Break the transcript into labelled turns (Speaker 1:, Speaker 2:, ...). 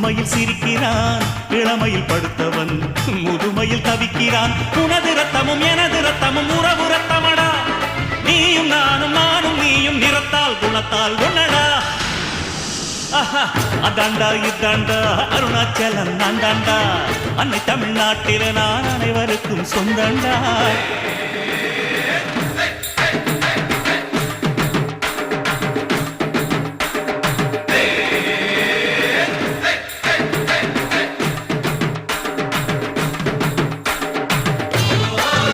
Speaker 1: புதுமையில் சிரிக்கிறான், இளமையில் படுத்தவன் முதுமையில் தவிக்கிறான். உனது ரத்தமும் எனது ரத்தமும் உறவு ரத்தமடா, நீயும் நானும் நானும் நீயும் நிறத்தால் குணத்தால் ஒன்னடா. அதாண்டா இதாண்டா அருணாச்சலம் நான்தாண்டா, அன்னை தமிழ்நாட்டில நான் அனைவருக்கும் சொந்தண்டா.